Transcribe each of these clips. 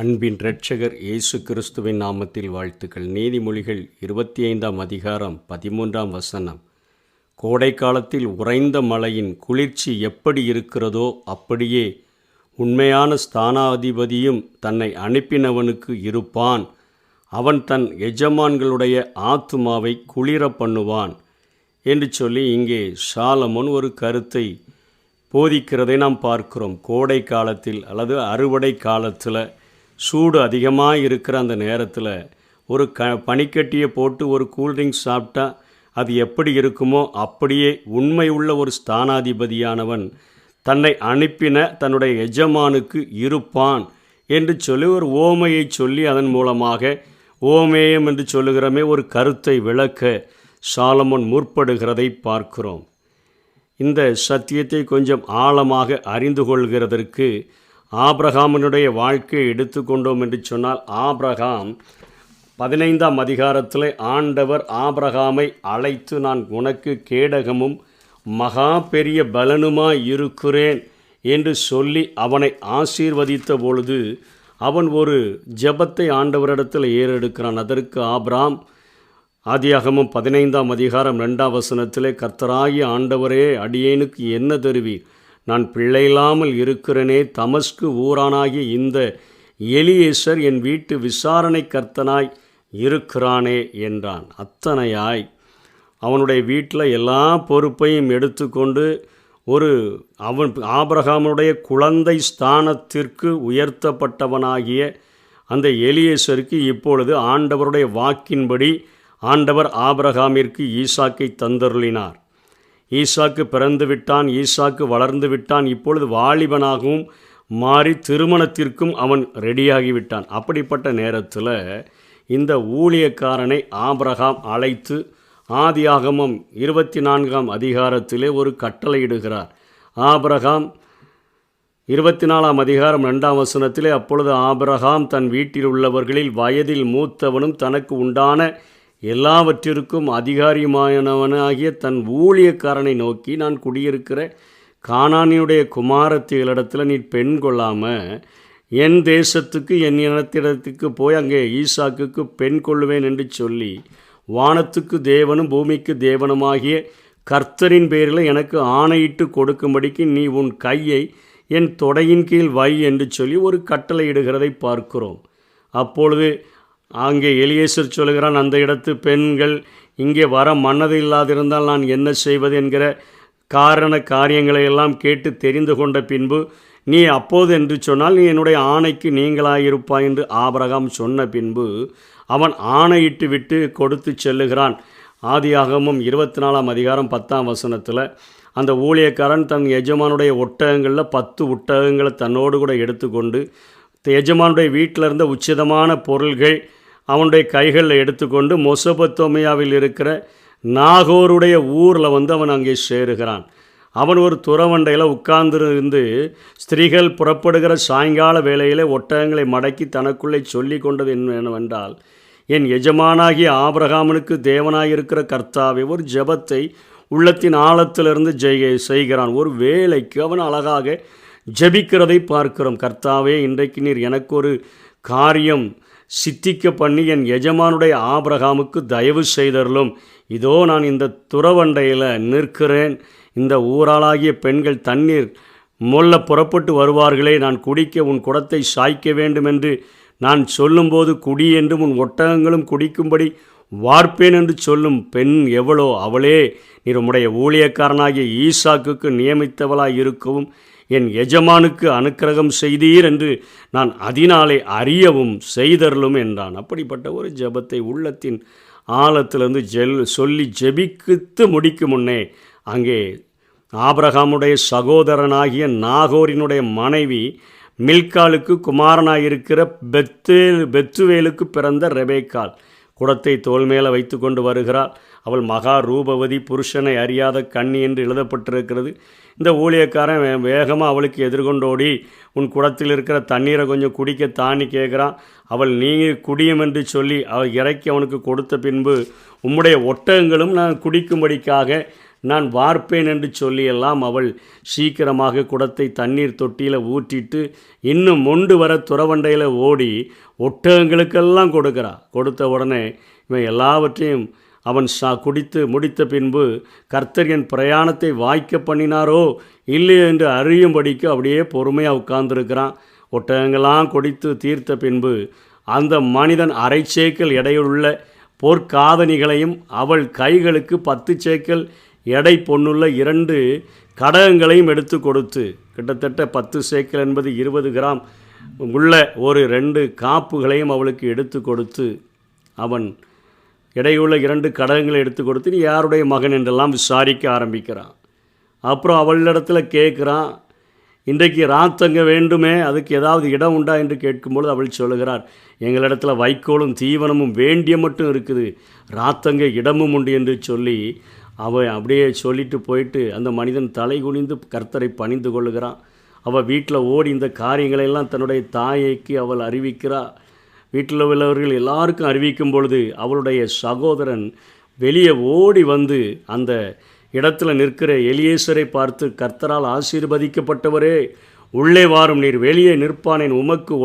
அன்பின் இரட்சகர் இயேசு கிறிஸ்துவின் நாமத்தில் வாழ்த்துக்கள். நீதிமொழிகள் 25ஆம் அதிகாரம் 13ஆம் வசனம். கோடை காலத்தில் உறைந்த மழையின் குளிர்ச்சி எப்படி இருக்கிறதோ அப்படியே உண்மையான ஸ்தானாதிபதியும் தன்னை அனுப்பினவனுக்கு இருப்பான். அவன் தன் எஜமான்களுடைய ஆத்துமாவை குளிர பண்ணுவான் என்று சொல்லி இங்கே சாலமோன் ஒரு கருத்தை போதிக்கிறதை நாம் பார்க்கிறோம். கோடை காலத்தில் அல்லது அறுவடை காலத்தில் சூடு அதிகமாக இருக்கிற அந்த நேரத்தில் ஒரு பனிக்கட்டியை போட்டு ஒரு கூல்ட்ரிங்க்ஸ் சாப்பிட்டா அது எப்படி இருக்குமோ அப்படியே உண்மை உள்ள ஒரு ஸ்தானாதிபதியானவன் தன்னை அனுப்பின தன்னுடைய எஜமானுக்கு இருப்பான் என்று சொல்லி ஒரு ஓமையை சொல்லி அதன் மூலமாக ஓமேயம் என்று சொல்லுகிறமே ஒரு கருத்தை விளக்க சாலமோன் முற்படுகிறதை பார்க்கிறோம். இந்த சத்தியத்தை கொஞ்சம் ஆழமாக அறிந்து கொள்கிறதற்கு ஆபிரகாமினுடைய வாழ்க்கையை எடுத்துக்கொண்டோம் என்று சொன்னால், ஆபிரகாம் 15ஆம் அதிகாரத்தில் ஆண்டவர் ஆபிரகாமை அழைத்து, நான் உனக்கு கேடகமும் மகா பெரிய பலனுமாய் இருக்கிறேன் என்று சொல்லி அவனை ஆசீர்வதித்த பொழுது அவன் ஒரு ஜெபத்தை ஆண்டவரிடத்தில் ஏறெடுக்கிறான். அதற்கு ஆபிரகாம் ஆதியாகமம் 15ஆம் அதிகாரம் 2ஆம் வசனத்திலே, கர்த்தராகிய ஆண்டவரே, அடியேனுக்கு என்ன தருவீர்? நான் பிள்ளையில்லாமல் இருக்கிறேனே. தமஸ்கு ஊரானாகிய இந்த எலியேசர் என் வீட்டு விசாரணை கர்த்தனாய் இருக்கிறானே என்றான். அத்தனையாய் அவனுடைய வீட்டில் எல்லா பொறுப்பையும் எடுத்துக்கொண்டு அவன் ஆபிரகாமுடைய குழந்தை ஸ்தானத்திற்கு உயர்த்தப்பட்டவனாகிய அந்த எலியேசருக்கு இப்பொழுது ஆண்டவருடைய வாக்கின்படி ஆண்டவர் ஆபிரகாமிற்கு ஈசாக்கை தந்தருளினார். ஈசாக்கு பிறந்து விட்டான், ஈசாக்கு வளர்ந்து விட்டான், இப்பொழுது வாலிபனாகவும் மாறி திருமணத்திற்கும் அவன் ரெடியாகிவிட்டான். அப்படிப்பட்ட நேரத்தில் இந்த ஊழியக்காரனை ஆபிரகாம் அழைத்து ஆதியாகமம் 24ஆம் அதிகாரத்திலே ஒரு கட்டளையிடுகிறார். ஆபிரகாம் 24ஆம் அதிகாரம் 2ஆம் வசனத்திலே, அப்பொழுது ஆபிரகாம் தன் வீட்டில் உள்ளவர்களில் வயதில் மூத்தவனும் தனக்கு உண்டான எல்லாவற்றிற்கும் அதிகாரியுமானவனாகிய தன் ஊழியக்காரனை நோக்கி, நான் குடியிருக்கிற கானானியுடைய குமாரத்திகளிடத்தில் நீ பெண் கொள்ளாமல் என் தேசத்துக்கு என் இனத்திடத்துக்கு போய் அங்கே ஈசாக்குக்கு பெண் கொள்ளுவேன் என்று சொல்லி, வானத்துக்கு தேவனும் பூமிக்கு தேவனுமாகிய கர்த்தரின் பேரில் எனக்கு ஆணையிட்டு கொடுக்கும்படிக்கு நீ உன் கையை என் தொடையின் கீழ் வை என்று சொல்லி ஒரு கட்டளையிடுகிறதை பார்க்கிறோம். அப்பொழுது அங்கே எலியேசர் சொல்கிறான், அந்த இடத்து பெண்கள் இங்கே வர மன்னது இல்லாதிருந்தால் நான் என்ன செய்வது என்கிற காரியங்களை எல்லாம் கேட்டு தெரிந்து கொண்ட பின்பு, நீ அப்போது என்று சொன்னால் நீ என்னுடைய ஆணைக்கு நீங்களாயிருப்பாய் என்று ஆபிரகாம் சொன்ன பின்பு அவன் ஆணையிட்டு விட்டு கொடுத்து செல்லுகிறான். ஆதியாகமம் 24ஆம் அதிகாரம் 10ஆம் வசனத்தில் அந்த ஊழியக்காரன் தன் எஜமானுடைய ஒட்டகங்களில் 10 ஒட்டகங்களை தன்னோடு கூட எடுத்துக்கொண்டு எஜமானுடைய வீட்டில் இருந்த உச்சிதமான பொருள்கள் அவனுடைய கைகளில் எடுத்துக்கொண்டு மெசொப்பொத்தேமியாவில் இருக்கிற நாகோருடைய ஊரில் அவன் அங்கே சேருகிறான். அவன் ஒரு துறவண்டையில் உட்கார்ந்திருந்து ஸ்திரீகள் புறப்படுகிற சாயங்கால வேளையிலே ஒட்டகங்களை மடக்கி தனக்குள்ளே சொல்லி கொண்டது என்னவென்றால், என் எஜமானாகிய ஆபிரகாமனுக்கு தேவனாயிருக்கிற கர்த்தாவே, ஒரு ஜெபத்தை உள்ளத்தின் ஆழத்திலிருந்து செய்கிறான். ஒரு வேளைக்கு அவன் அழகாக ஜெபிக்கிறதை பார்க்கிறோம். கர்த்தாவே, இன்றைக்கு நீர் எனக்கு ஒரு காரியம் சித்திக்க பண்ணி என் எஜமானுடைய ஆபிரகாமுக்கு தயவு செய்தருளும். இதோ நான் இந்த துறவண்டையில் நிற்கிறேன். இந்த ஊராளாகிய பெண்கள் தண்ணீர் மொல்ல புறப்பட்டு வருவார்களே, நான் குடிக்க உன் குடத்தை சாய்க்க வேண்டும் என்று நான் சொல்லும்போது குடி என்றும் உன் ஒட்டகங்களும் குடிக்கும்படி வார்ப்பேன் என்று சொல்லும் பெண் எவளோ அவளே நீர் உம்முடைய ஊழியக்காரனாகிய ஈசாக்குக்கு நியமித்தவளாய் இருக்கவும் என் எஜமானுக்கு அனுக்கிரகம் செய்தீர் என்று நான் அதனாலே அறியவும் செய்தருளும் என்றான். அப்படிப்பட்ட ஒரு ஜெபத்தை உள்ளத்தின் ஆழத்திலிருந்து சொல்லி ஜெபித்து முடிக்கும் முன்னே அங்கே ஆபிரகாமுடைய சகோதரனாகிய நாகோரினுடைய மனைவி மில்காலுக்கு குமாரனாயிருக்கிற பெத்துவேலுக்கு பிறந்த ரெபேக்காள் குடத்தை தோல் மேலே வைத்து கொண்டு வருகிறாள். அவள் மகா ரூபவதி, புருஷனை அறியாத கண்ணி என்று எழுதப்பட்டிருக்கிறது. இந்த ஊழியக்காரன் வேகமாக அவளுக்கு எதிர்கொண்டோடி உன் குடத்தில் இருக்கிற தண்ணீரை கொஞ்சம் குடிக்க தாண்டி கேட்குறான். அவள் நீ குடியும் என்று சொல்லி அவள் இறக்கி அவனுக்கு கொடுத்த பின்பு, உம்முடைய ஒட்டகங்களும் நான் குடிக்கும்படிக்காக நான் வார்ப்பேன் என்று சொல்லியெல்லாம் அவள் சீக்கிரமாக குடத்தை தண்ணீர் தொட்டியில் ஊற்றிட்டு இன்னும் மொண்டு வர துறவண்டையில் ஓடி ஒட்டகங்களுக்கெல்லாம் கொடுத்த உடனே இவன் எல்லாவற்றையும் அவன் குடித்து முடித்த பின்பு கர்த்தர் என் பிரயாணத்தை வாய்க்க பண்ணினாரோ இல்லையோ என்று அறியும்படிக்கு அப்படியே பொறுமையாக உட்கார்ந்துருக்கிறான். ஒட்டகங்கள்லாம் குடித்து தீர்த்த பின்பு அந்த மனிதன் 1/2 சேக்கல் எடையுள்ள பொற்காதணிகளையும் அவள் கைகளுக்கு 10 சேக்கல் எடை பொன்னுள்ள 2 கடகங்களையும் எடுத்து கொடுத்து, கிட்டத்தட்ட 10 சேக்கல் என்பது 20 கிராம் உள்ள ஒரு 2 காப்புகளையும் அவளுக்கு எடுத்து கொடுத்து, அவன் எடையுள்ள 2 கடகங்களை எடுத்து கொடுத்து, நீ யாருடைய மகன் என்றெல்லாம் விசாரிக்க ஆரம்பிக்கிறான். அப்புறம் அவளிடத்தில் கேட்குறான், இன்றைக்கு ராத்தங்க வேண்டுமே, அதுக்கு ஏதாவது இடம் உண்டா என்று கேட்கும்பொழுது அவள் சொல்லுகிறார், எங்களிடத்தில் வைக்கோலும் தீவனமும் வேண்டிய மட்டும் இருக்குது, ராத்தங்க இடமும் உண்டு என்று சொல்லி அவன் அப்படியே சொல்லிட்டு போயிட்டு அந்த மனிதன் தலை குனிந்து கர்த்தரை பணிந்து கொள்ளுகிறான். அவள் வீட்டில் ஓடி இந்த காரியங்களெல்லாம் தன்னுடைய தாயைக்கு அவள் அறிவிக்கிறாள். வீட்டில் உள்ளவர்கள் எல்லாருக்கும் அறிவிக்கும் பொழுது அவளுடைய சகோதரன் வெளியே ஓடி வந்து அந்த இடத்துல நிற்கிற எலியேசரை பார்த்து, கர்த்தரால் ஆசீர்வதிக்கப்பட்டவரே, உள்ளே வாரும், நீர் வெளியே நிற்பானேன், உமக்கு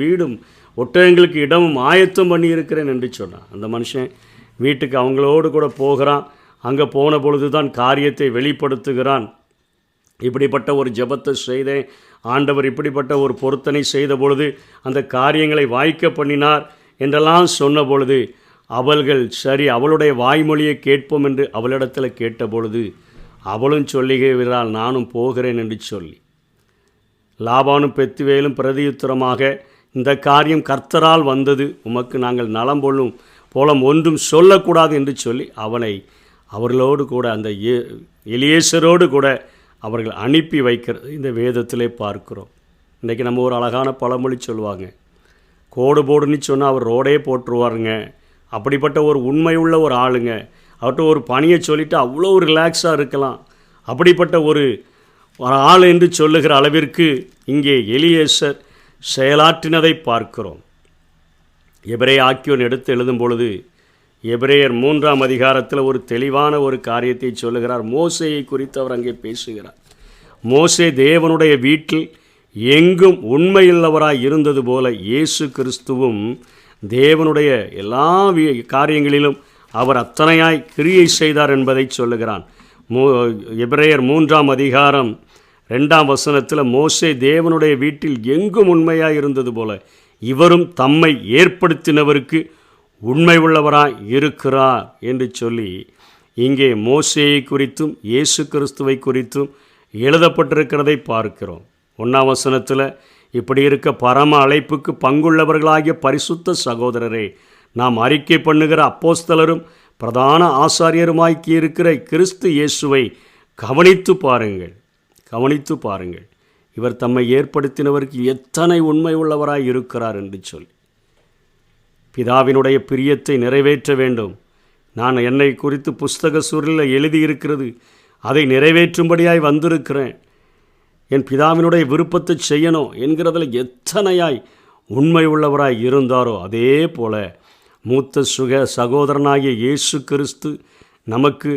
வீடும் ஒட்டகங்களுக்கு இடமும் ஆயத்தம் பண்ணி இருக்கிறேன் என்று சொன்னான். அந்த மனுஷன் வீட்டுக்கு அவங்களோடு கூட போகிறான். அங்கே போன பொழுது தான் காரியத்தை வெளிப்படுத்துகிறான். இப்படிப்பட்ட ஒரு ஜெபத்தை செய்தேன், ஆண்டவர் இப்படிப்பட்ட ஒரு பொருத்தனை செய்த பொழுது அந்த காரியங்களை வாய்க்க பண்ணினார் என்றெல்லாம் சொன்ன பொழுது அவள்கள் சரி அவளுடைய வாய்மொழியை கேட்போம் என்று அவளிடத்தில் கேட்டபொழுது அவளும் சொல்லுகிறாள், நானும் போகிறேன் என்று சொல்லி. லாபானும் பெத்துவேலும் பிரதியுத்தரமாக, இந்த காரியம் கர்த்தரால் வந்தது, உமக்கு நாங்கள் நலம் போலம் ஒன்றும் சொல்லக்கூடாது என்று சொல்லி அவர்களோடு கூட அந்த எலியேசரோடு கூட அவர்கள் அனுப்பி வைக்கிறது இந்த வேதத்திலே பார்க்கிறோம். இன்றைக்கி நம்ம ஒரு அழகான பழமொழி சொல்லுவாங்க, கோடு போடுன்னு சொன்னால் அவர் ரோடே போட்டுருவாருங்க. அப்படிப்பட்ட ஒரு உண்மை உள்ள ஒரு ஆளுங்க, அவர்கிட்ட ஒரு பணியை சொல்லிவிட்டு அவ்வளோ ஒரு ரிலாக்ஸாக இருக்கலாம். அப்படிப்பட்ட ஒரு ஆள் என்று சொல்லுகிற அளவிற்கு இங்கே எலியேசர் செயலாற்றினதை பார்க்கிறோம். எபிரேய ஆக்கியோன் எடுத்து எழுதும் பொழுது எபிரேயர் 3ஆம் அதிகாரத்தில் ஒரு தெளிவான ஒரு காரியத்தை சொல்லுகிறார். மோசேயை குறித்து அவர் அங்கே பேசுகிறார். மோசே தேவனுடைய வீட்டில் எங்கும் உண்மையுள்ளவராய் இருந்தது போல இயேசு கிறிஸ்துவும் தேவனுடைய எல்லா காரியங்களிலும் அவர் அத்தனையாய் கிரியை செய்தார் என்பதை சொல்லுகிறான். எபிரேயர் 3ஆம் அதிகாரம் 2ஆம் வசனத்தில் மோசே தேவனுடைய வீட்டில் எங்கும் உண்மையாய் இருந்தது போல இவரும் தம்மை ஏற்படுத்தினவருக்கு உண்மை உள்ளவராய் இருக்கிறார் என்று சொல்லி இங்கே மோசேயை குறித்தும் இயேசு கிறிஸ்துவை குறித்தும் எழுதப்பட்டிருக்கிறதை பார்க்கிறோம். 1ஆம் வசனத்தில், இப்படி இருக்க பரம அழைப்புக்கு பங்குள்ளவர்களாகிய பரிசுத்த சகோதரரே, நாம் அறிக்கை பண்ணுகிற அப்போஸ்தலரும் பிரதான ஆசாரியருமாக்கி இருக்கிற கிறிஸ்து இயேசுவை கவனித்து பாருங்கள், இவர் தம்மை ஏற்படுத்தினவருக்கு எத்தனை உண்மை உள்ளவராய் இருக்கிறார் என்று சொல்லி பிதாவினுடைய பிரியத்தை நிறைவேற்ற வேண்டும். நான் என்னை குறித்து புஸ்தக சூழலில் எழுதியிருக்கிறது, அதை நிறைவேற்றும்படியாய் வந்திருக்கிறேன், என் பிதாவினுடைய விருப்பத்தை செய்யணும் என்கிறதில் எத்தனையாய் உண்மை உள்ளவராய் இருந்தாரோ அதே போல மூத்த சகோதரனாகிய இயேசு கிறிஸ்து நமக்கு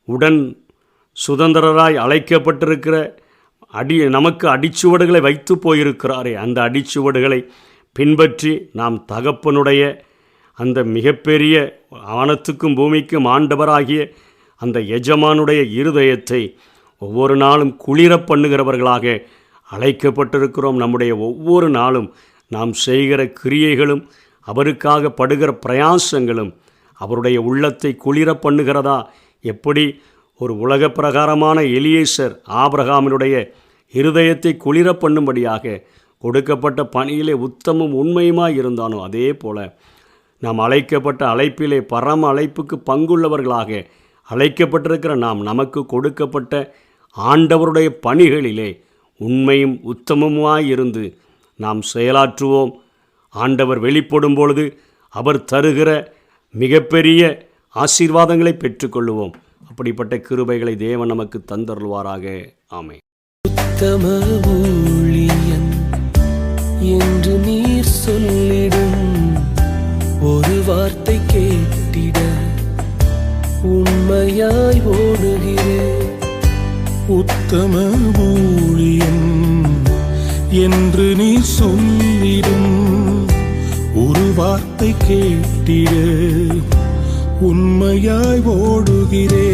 உடன் சுதந்திரராய் அழைக்கப்பட்டிருக்கிற நமக்கு அடிச்சுவடுகளை வைத்து போயிருக்கிறாரே, அந்த அடிச்சுவடுகளை பின்பற்றி நாம் தகப்பனுடைய அந்த மிகப்பெரிய வானத்துக்கும் பூமிக்கும் ஆண்டவராகிய அந்த எஜமானுடைய இருதயத்தை ஒவ்வொரு நாளும் குளிர பண்ணுகிறவர்களாக அழைக்கப்பட்டிருக்கிறோம். நம்முடைய ஒவ்வொரு நாளும் நாம் செய்கிற கிரியைகளும் அவருக்காக படுகிற பிரயாசங்களும் அவருடைய உள்ளத்தை குளிர பண்ணுகிறதா? எப்படி ஒரு உலக பிரகாரமான எலியேசர் ஆபிரகாமினுடைய இருதயத்தை குளிர பண்ணும்படியாக கொடுக்கப்பட்ட பணியிலே உத்தமும் உண்மையுமாய் இருந்தானோ அதே போல நாம் அழைக்கப்பட்ட அழைப்பிலே பரம அழைப்புக்கு பங்குள்ளவர்களாக அழைக்கப்பட்டிருக்கிற நமக்கு கொடுக்கப்பட்ட ஆண்டவருடைய பணிகளிலே உண்மையும் உத்தமமாய் இருந்து நாம் செயலாற்றுவோம். ஆண்டவர் வெளிப்படும் பொழுது அவர் தருகிற மிகப்பெரிய ஆசீர்வாதங்களை பெற்றுக்கொள்ளுவோம். அப்படிப்பட்ட கிருபைகளை தேவன் நமக்கு தந்தருள்வாராக. ஆமென். உத்தம ஊழியன் என்று நீர் சொல்லிடும் ஒரு வார்த்தை கேட்டிட உண்மையாய் ஓடுகிறேன். உத்தம ஊழியன் என்று நீ சொல்லிடும் ஒரு வார்த்தை கேட்டிட உண்மையாய் ஓடுகிறேன்.